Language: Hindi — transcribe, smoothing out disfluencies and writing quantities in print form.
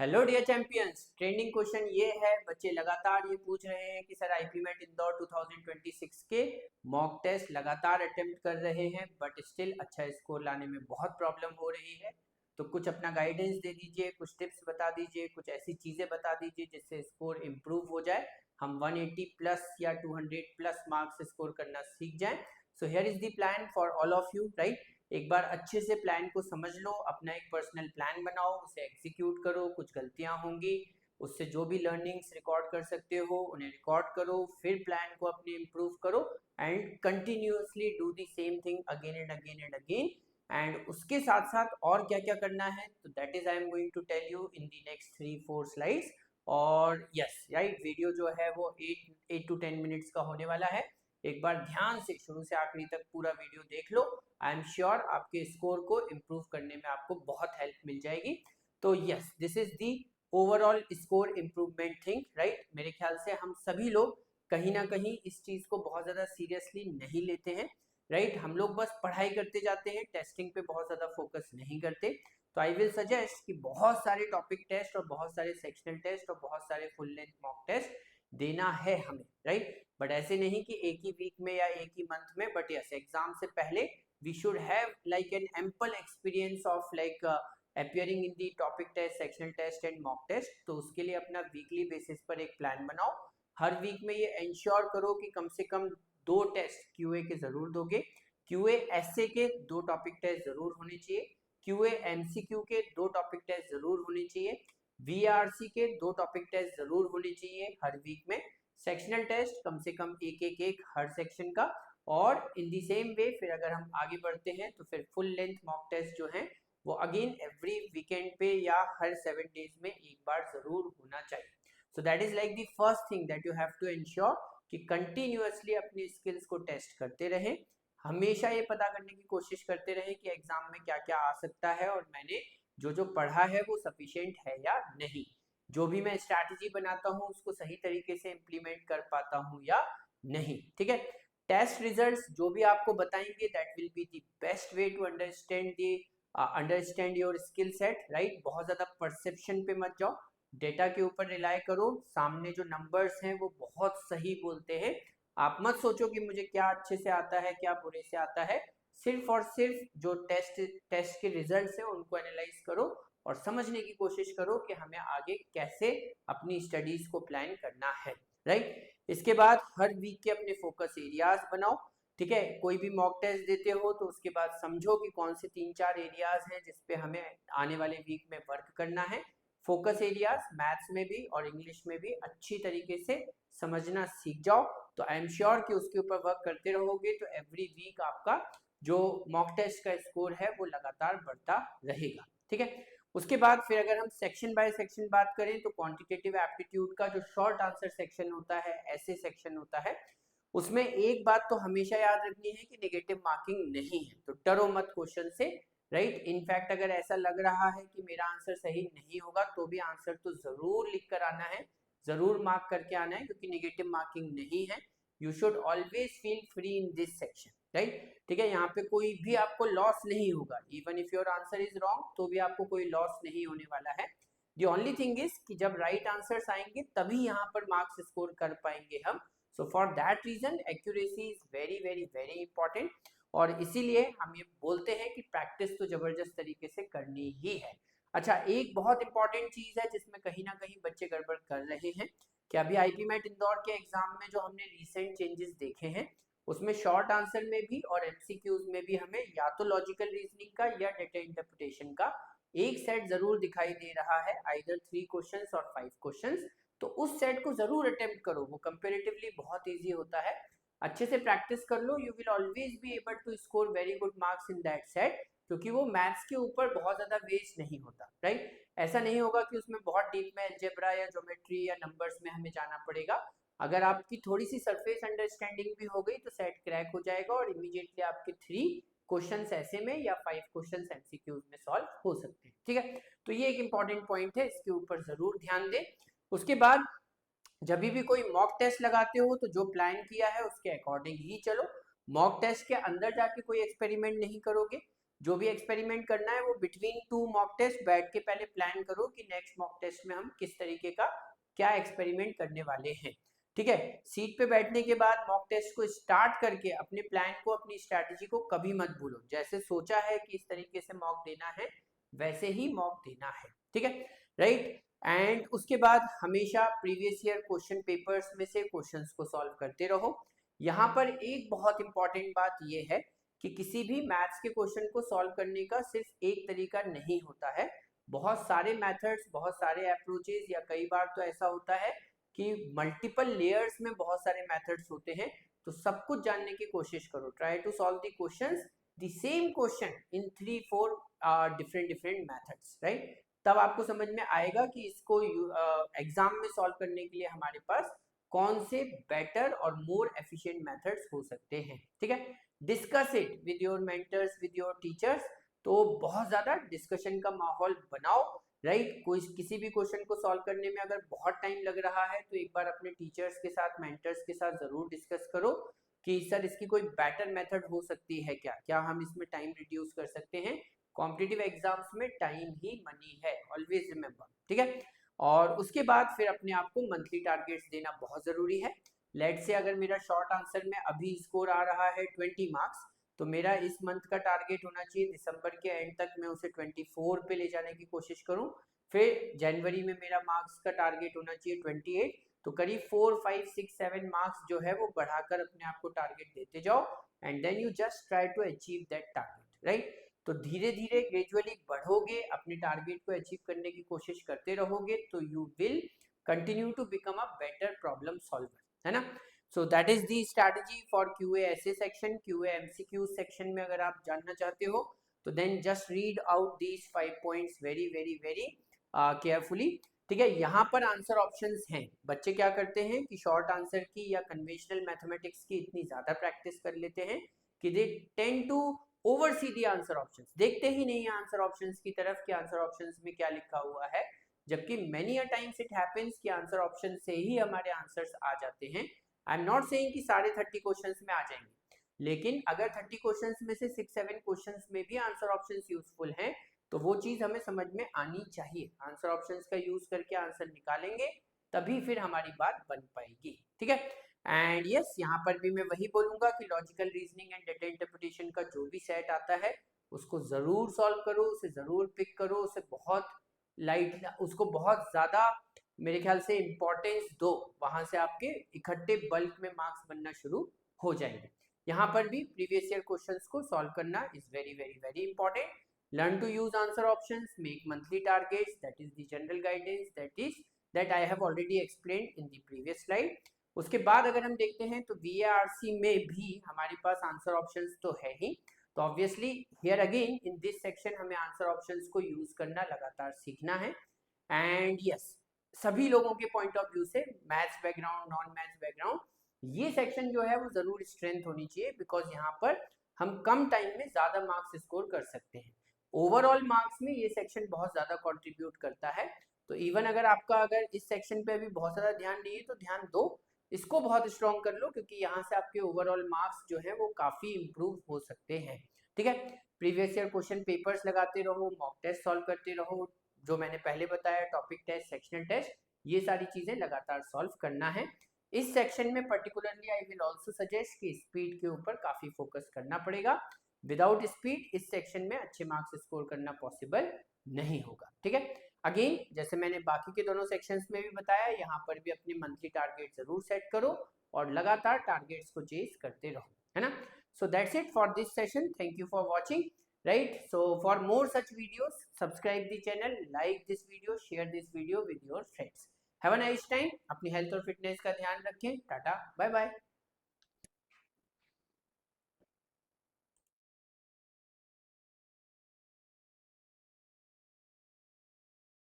Hello dear champions. Trending question ये है, बच्चे लगातार ये पूछ रहे हैं कि सर आईपीमेट इंदौर 2026 के मॉक टेस्ट लगातार अटेम्प्ट कर रहे हैं बट स्टिल अच्छा स्कोर लाने में बहुत प्रॉब्लम हो रही है। तो कुछ अपना गाइडेंस दे दीजिए, कुछ टिप्स बता दीजिए, कुछ ऐसी चीज़ें बता दीजिए जिससे स्कोर इम्प्रूव हो जाए, हम 180 प्लस या 200 प्लस मार्क्स स्कोर करना सीख जाएं। So here is the plan for all of you, right. एक बार अच्छे से प्लान को समझ लो, अपना एक पर्सनल प्लान बनाओ, उसे एग्जीक्यूट करो। कुछ गलतियां होंगी, उससे जो भी लर्निंग्स रिकॉर्ड कर सकते हो उन्हें रिकॉर्ड करो, फिर प्लान को अपने इम्प्रूव करो and continuously do the same thing again and again and again. And उसके साथ साथ और क्या क्या करना है तो that is I am going to tell you in the next 3-4 slides. और यस राइट, वीडियो जो है वो 8 to 10 मिनट्स का होने वाला है। एक बार ध्यान से शुरू से आखिरी तक पूरा वीडियो देख लो, आई एम श्योर आपके स्कोर को इम्प्रूव करने में आपको बहुत हेल्प मिल जाएगी। तो yes, this is the overall score improvement thing, right. मेरे ख्याल से हम सभी लोग कहीं ना कहीं इस चीज को बहुत ज्यादा सीरियसली नहीं लेते हैं, राइट। हम लोग बस पढ़ाई करते जाते हैं, टेस्टिंग पे बहुत ज्यादा फोकस नहीं करते। तो आई विल सजेस्ट कि बहुत सारे टॉपिक टेस्ट और बहुत सारे सेक्शनल टेस्ट और बहुत सारे फुल लेंथ मॉक टेस्ट देना है हमें, राइट। बट ऐसे नहीं कि एक ही वीक में या एक ही मंथ में, बट यस एग्जाम से पहले we should have like an ample experience of like appearing in the topic test, sectional test and mock test। तो उसके लिए अपना वीकली बेसिस पर एक प्लान बनाओ। हर वीक में ये इंश्योर करो कि कम से कम 2 टेस्ट क्यूए के जरूर दोगे। क्यूए एसए के 2 टॉपिक टेस्ट जरूर होने चाहिए, क्यूए एमसीक्यू के 2 टॉपिक टेस्ट जरूर होने चाहिए, वीआरसी के 2 टॉपिक टेस्ट जरूर होने चाहिए हर वीक में, सेक्शनल टेस्ट कम से कम एक हर सेक्शन का। और इन दी सेम वे फिर अगर हम आगे बढ़ते हैं तो फिर फुल लेंथ मॉक टेस्ट जो है वो अगेन एवरी वीकेंड पे या हर 7 डेज में एक बार जरूर होना चाहिए। So that is like the first thing that you have to ensure कि कंटिन्यूअसली अपनी स्किल्स को टेस्ट करते रहें। हमेशा ये पता करने की कोशिश करते रहें कि एग्जाम में क्या क्या आ सकता है और मैंने जो जो पढ़ा है वो सफिशिएंट है या नहीं, जो भी मैं स्ट्रैटेजी बनाता हूँ उसको सही तरीके से इम्प्लीमेंट कर पाता हूँ या नहीं, ठीक है। टेस्ट रिजल्ट्स जो भी आपको बताएंगे that will be the best way to understand your skill set, right. बहुत ज्यादा परसेप्शन पे मत जाओ, डेटा के ऊपर रिलाय करो। सामने जो नंबर्स हैं वो बहुत सही बोलते हैं। आप मत सोचो कि मुझे क्या अच्छे से आता है क्या बुरे से आता है, सिर्फ और सिर्फ जो टेस्ट के रिजल्ट्स हैं उनको एनालाइज करो और समझने की कोशिश करो कि हमें आगे कैसे अपनी स्टडीज को प्लान करना है, राइट। इसके बाद हर वीक के अपने फोकस एरियाज बनाओ, ठीक है। कोई भी मॉक टेस्ट देते हो तो उसके बाद समझो कि कौन से 3-4 एरियाज हैं जिसपे हमें आने वाले वीक में वर्क करना है। फोकस एरियाज मैथ्स में भी और इंग्लिश में भी अच्छी तरीके से समझना सीख जाओ, तो आई एम श्योर कि उसके ऊपर वर्क करते रहोगे तो एवरी वीक आपका जो मॉक टेस्ट का स्कोर है वो लगातार बढ़ता रहेगा, ठीक है। उसके बाद फिर अगर हम सेक्शन बाय सेक्शन बात करें तो क्वांटिटेटिव एप्टीट्यूड का जो शॉर्ट आंसर सेक्शन होता है, ऐसे सेक्शन होता है, उसमें एक बात तो हमेशा याद रखनी है कि नेगेटिव मार्किंग नहीं है, तो डरो मत क्वेश्चन से, राइट। इनफैक्ट अगर ऐसा लग रहा है कि मेरा आंसर सही नहीं होगा तो भी आंसर तो जरूर लिख कर आना है, जरूर मार्क करके आना है, क्योंकि नेगेटिव मार्किंग नहीं है। You should always feel free in this section, right, ठीक है। यहाँ पे कोई भी आपको लॉस नहीं होगा, even if your answer is wrong तो भी आपको कोई लॉस नहीं होने वाला है। दी ओनली थिंग इज कि जब राइट आंसर्स आएंगे तभी यहाँ पर मार्क्स स्कोर कर पाएंगे हम। So for that reason accuracy is very very very important, और इसीलिए हम ये बोलते हैं कि प्रैक्टिस तो जबरदस्त तरीके से करनी ही है। अच्छा, एक बहुत इंपॉर्टेंट चीज है जिसमें कहीं ना कहीं बच्चे गड़बड़ कर रहे हैं कि अभी आईपीमेट इंदौर के एग्जाम में जो हमने रिसेंट चेंजेस देखे हैं उसमें शॉर्ट आंसर में भी और एमसीक्यूज में भी हमें या तो लॉजिकल रीजनिंग का या डेटा इंटरप्रिटेशन का एक सेट जरूर दिखाई दे रहा है, आइदर 3 क्वेश्चंस और 5 क्वेश्चंस। तो उस सेट को जरूर अटेम्प्ट करो, वो कंपेरेटिवली बहुत इजी होता है। अच्छे से प्रैक्टिस कर लो, you will always be able to score very good marks in that set, क्योंकि वो मैथ्स के ऊपर बहुत ज्यादा वेस्ट नहीं होता, राइट। ऐसा नहीं होगा कि उसमें बहुत डीप में अलजेब्रा या ज्योमेट्री या नंबर्स में हमें जाना पड़ेगा। अगर आपकी थोड़ी सी सरफेस अंडरस्टैंडिंग भी हो गई तो सेट क्रैक हो जाएगा और इमीडिएटली आपके 3 क्वेश्चंस ऐसे में या 5 क्वेश्चंस एमसीक्यूज में सॉल्व हो सकते हैं, ठीक है। तो ये एक इंपॉर्टेंट पॉइंट है, इसके ऊपर जरूर ध्यान दें। उसके बाद जब भी कोई मॉक टेस्ट लगाते हो तो जो प्लान किया है उसके अकॉर्डिंग ही चलो। मॉक टेस्ट के अंदर जाके कोई एक्सपेरिमेंट नहीं करोगे, जो भी एक्सपेरिमेंट करना है वो बिटवीन 2 मॉक टेस्ट बैठ के पहले प्लान करो कि नेक्स्ट मॉक टेस्ट में हम किस तरीके का क्या एक्सपेरिमेंट करने वाले हैं। ठीक है, सीट पे बैठने के बाद मॉक टेस्ट को स्टार्ट करके अपने प्लान को, अपनी स्ट्रैटेजी को कभी मत भूलो। जैसे सोचा है कि इस तरीके से मॉक देना है, वैसे ही मॉक देना है। ठीक है, राइट। एंड उसके बाद हमेशा प्रीवियस ईयर क्वेश्चन पेपर्स में से क्वेश्चंस को सॉल्व करते रहो। यहाँ पर एक बहुत इंपॉर्टेंट बात ये है कि किसी भी मैथ्स के क्वेश्चन को सॉल्व करने का सिर्फ एक तरीका नहीं होता है, बहुत सारे मेथड्स, बहुत सारे अप्रोचेस, या कई बार तो ऐसा होता है कि मल्टीपल लेयर्स में बहुत सारे मेथड्स होते हैं। तो सब कुछ जानने की कोशिश करो, try to solve the questions, the same question in 3-4 different methods, right. तब आपको समझ में आएगा कि इसको एग्जाम में सॉल्व करने के लिए हमारे पास कौन से बेटर और मोर एफिशिएंट मेथड्स हो सकते हैं। ठीक है, discuss it with your mentors, with your teachers. तो बहुत ज्यादा डिस्कशन का माहौल बनाओ, राइट। कोई किसी भी क्वेश्चन को सॉल्व करने में अगर बहुत टाइम लग रहा है तो एक बार अपने टीचर्स के साथ, मेंटर्स के साथ जरूर डिस्कस करो कि सर इसकी कोई बेटर मेथड हो सकती है क्या, क्या हम इसमें टाइम रिड्यूस कर सकते हैं। कॉम्पिटिटिव एग्जाम्स में टाइम ही मनी है, ऑलवेज रिमेंबर। ठीक है, और उसके बाद फिर अपने आप को मंथली टारगेट्स देना बहुत जरूरी है। लेट से अगर मेरा शॉर्ट आंसर में अभी स्कोर आ रहा है 20 मार्क्स, तो मेरा इस मंथ का टारगेट होना चाहिए दिसंबर के एंड तक मैं उसे 24 पे ले जाने की कोशिश करूं। फिर जनवरी में मेरा मार्क्स का टारगेट होना चाहिए 28। तो करीब 4, 5, 6, 7 मार्क्स जो है वो बढ़ाकर अपने आप को टारगेट देते जाओ, and then you just try to achieve that target, right. तो धीरे धीरे ग्रेजुअली बढ़ोगे, अपने टारगेट को अचीव करने की कोशिश करते रहोगे, तो you will continue to become a better problem solver, है ना। So that is the strategy for QA ऐसे सेक्शन। क्यूए एमसीक्यू सेक्शन में अगर आप जानना चाहते हो तो then just read out these 5 points very very very carefully. ठीक है, यहाँ पर आंसर ऑप्शंस हैं। बच्चे क्या करते हैं कि शॉर्ट आंसर की या कन्वेंशनल मैथमेटिक्स की इतनी ज्यादा प्रैक्टिस कर लेते हैं कि they tend to oversee the answer options, देखते ही नहीं है आंसर ऑप्शंस की तरफ कि आंसर ऑप्शंस में क्या लिखा हुआ है। जबकि many a times it happens कि आंसर ऑप्शन से ही हमारे आंसर्स आ जाते हैं। आई एम नॉट सेइंग कि सारे 30 क्वेश्चंस में आ जाएंगे, लेकिन अगर 30 क्वेश्चंस में से 6-7 क्वेश्चंस में भी आंसर ऑप्शंस यूजफुल हैं, तो वो चीज हमें समझ में आनी चाहिए। आंसर ऑप्शंस का यूज करके आंसर निकालेंगे, तभी फिर हमारी बात बन पाएगी। ठीक है, एंड यस, यहाँ पर भी मैं वही बोलूंगा कि logical reasoning and data interpretation का जो भी सेट आता है उसको जरूर सॉल्व करो, उसे जरूर पिक करो, उसे बहुत लाइट, उसको बहुत ज्यादा मेरे ख्याल से इंपॉर्टेंस दो, वहां से आपके इकट्ठे बल्क में मार्क्स बनना शुरू हो जाएंगे। यहाँ पर भी प्रीवियस ईयर क्वेश्चंस को सॉल्व करना is very very very important. Learn to use answer options, make monthly targets, that is the general guidance that I have already explained in the previous slide. उसके बाद अगर हम देखते हैं तो VARC में भी हमारे पास आंसर ऑप्शंस तो है ही, तो obviously here again in this section हमें आंसर ऑप्शंस को यूज करना लगातार सीखना है। एंड यस, सभी लोगों के पॉइंट ऑफ व्यू से, maths background, non maths background, ये सेक्शन जो है वो जरूर स्ट्रेंथ होनी चाहिए, बिकॉज यहाँ पर हम कम टाइम में ज्यादा मार्क्स स्कोर कर सकते हैं। ओवरऑल मार्क्स में ये सेक्शन बहुत ज्यादा कंट्रीब्यूट करता है। तो इवन अगर आपका अगर इस सेक्शन पे अभी बहुत ज्यादा ध्यान नहीं है तो ध्यान दो, इसको बहुत स्ट्रॉन्ग कर लो, क्योंकि यहाँ से आपके ओवरऑल मार्क्स जो है वो काफी इंप्रूव हो सकते हैं। ठीक है, प्रीवियस ईयर क्वेश्चन पेपर्स लगाते रहो, मॉक टेस्ट सॉल्व करते रहो, जो मैंने पहले बताया टॉपिक टेस्ट, सेक्शनल टेस्ट, ये सारी चीजें लगातार सॉल्व करना है। इस सेक्शन में particularly I will also suggest कि स्पीड के ऊपर काफी फोकस करना पड़ेगा। विदाउट स्पीड इस सेक्शन में अच्छे मार्क्स स्कोर करना पॉसिबल नहीं होगा। ठीक है, अगेन जैसे मैंने बाकी के दोनों सेक्शंस में भी बताया, यहाँ पर भी अपने मंथली टारगेट जरूर सेट करो और लगातार टारगेट्स को चेज करते रहो, है ना। So that's it for this session, thank you for watching, right. So for more such videos subscribe the channel, like this video, share this video with your friends. Have a nice time, अपनी हेल्थ और फिटनेस का ध्यान रखें, टाटा बाय बाय।